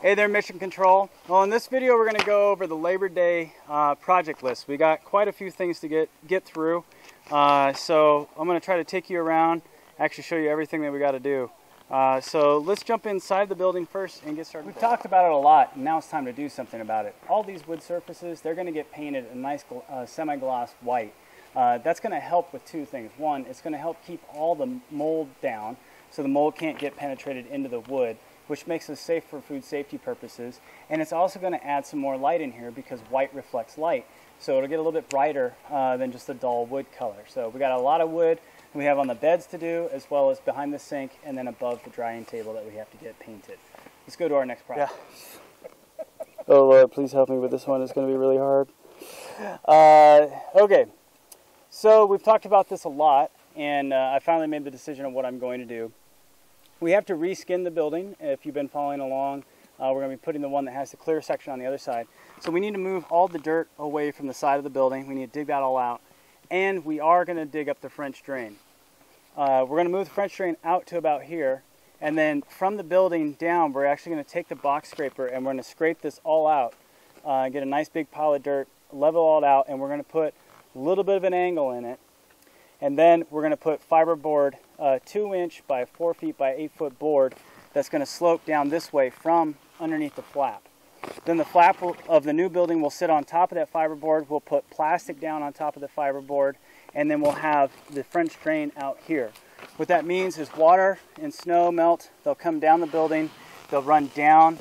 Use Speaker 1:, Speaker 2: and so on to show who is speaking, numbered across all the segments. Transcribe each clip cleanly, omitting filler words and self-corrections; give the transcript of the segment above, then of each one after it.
Speaker 1: Hey there, Mission Control. Well, in this video we're going to go over the Labor Day project list. We got quite a few things to get through, so I'm going to try to take you around, actually show you everything that we got to do. So let's jump inside the building first and get started. We've talked about it a lot, and now it's time to do something about it. All these wood surfaces, they're going to get painted a nice semi-gloss white. That's going to help with two things. One, it's going to help keep all the mold down so the mold can't get penetrated into the wood, which makes us safe for food safety purposes. And it's also going to add some more light in here because white reflects light. So it'll get a little bit brighter than just a dull wood color. So we got a lot of wood we have on the beds to do, as well as behind the sink and then above the drying table that we have to get painted. Let's go to our next project. Yeah. Oh Lord, please help me with this one. It's going to be really hard. Okay, so we've talked about this a lot, and I finally made the decision of what I'm going to do. We have to reskin the building. If you've been following along, we're going to be putting the one that has the clear section on the other side. So we need to move all the dirt away from the side of the building. We need to dig that all out. And we are going to dig up the French drain. We're going to move the French drain out to about here. And then from the building down, we're actually going to take the box scraper and we're going to scrape this all out. Get a nice big pile of dirt, level all out, and we're going to put a little bit of an angle in it. And then we're going to put fiberboard, 2-inch by 4 feet by 8-foot board that's going to slope down this way from underneath the flap. Then the flap of the new building will sit on top of that fiberboard. We'll put plastic down on top of the fiberboard, and then we'll have the French drain out here. What that means is water and snow melt. They'll come down the building. They'll run down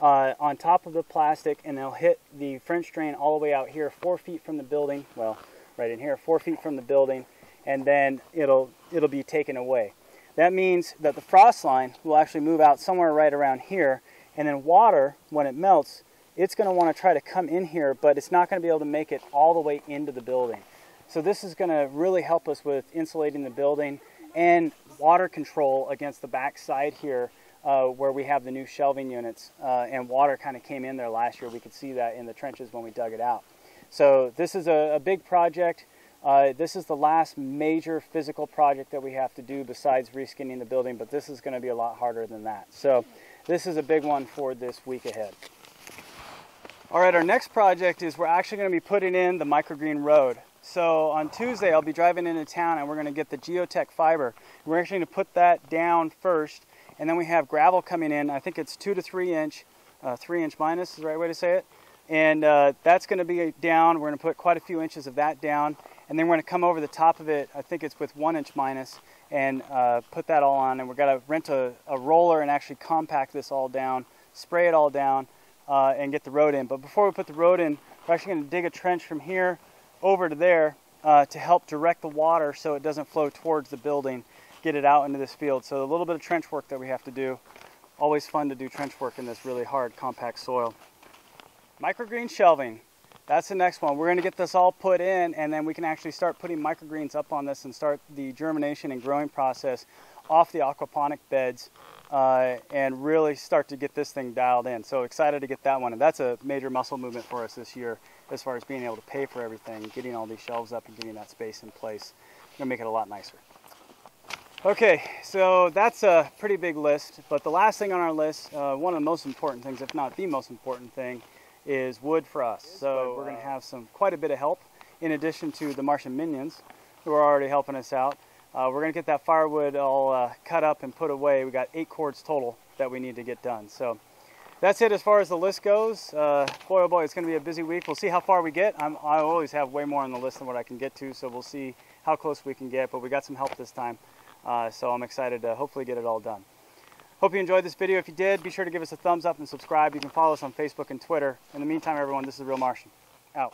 Speaker 1: on top of the plastic, and they'll hit the French drain all the way out here, 4 feet from the building. Well, right in here, 4 feet from the building. And then it'll be taken away. That means that the frost line will actually move out somewhere right around here, and then water, when it melts, it's going to want to try to come in here, but it's not going to be able to make it all the way into the building. So this is going to really help us with insulating the building and water control against the back side here, where we have the new shelving units, and water kind of came in there last year. We could see that in the trenches when we dug it out. So this is a big project. This is the last major physical project that we have to do besides reskinning the building, but this is going to be a lot harder than that. So this is a big one for this week ahead. All right, our next project is we're actually going to be putting in the microgreen road. So on Tuesday, I'll be driving into town and we're going to get the geotech fiber. We're actually going to put that down first, and then we have gravel coming in. I think it's 2 to 3 inch, 3 inch minus is the right way to say it. And that's going to be down. We're going to put quite a few inches of that down. And then we're going to come over the top of it, I think it's with 1 inch minus, and put that all on. And we're going to rent a roller and actually compact this all down, spray it all down, and get the road in. But before we put the road in, we're actually going to dig a trench from here over to there to help direct the water so it doesn't flow towards the building, get it out into this field. So a little bit of trench work that we have to do. Always fun to do trench work in this really hard, compact soil. Microgreen shelving. That's the next one. We're going to get this all put in, and then we can actually start putting microgreens up on this and start the germination and growing process off the aquaponic beds, and really start to get this thing dialed in. So excited to get that one. And that's a major muscle movement for us this year as far as being able to pay for everything, getting all these shelves up and getting that space in place. Going to make it a lot nicer. Okay, so that's a pretty big list, but the last thing on our list, one of the most important things, if not the most important thing, is wood for us. So we're going to have quite a bit of help in addition to the Martian minions who are already helping us out. We're going to get that firewood all cut up and put away. We got 8 cords total that we need to get done. So that's it as far as the list goes. Boy oh boy, it's going to be a busy week. We'll see how far we get. I always have way more on the list than what I can get to, so we'll see how close we can get, but we got some help this time. So I'm excited to hopefully get it all done. Hope you enjoyed this video. If you did, be sure to give us a thumbs up and subscribe. You can follow us on Facebook and Twitter. In the meantime, everyone, this is The Real Martian. Out.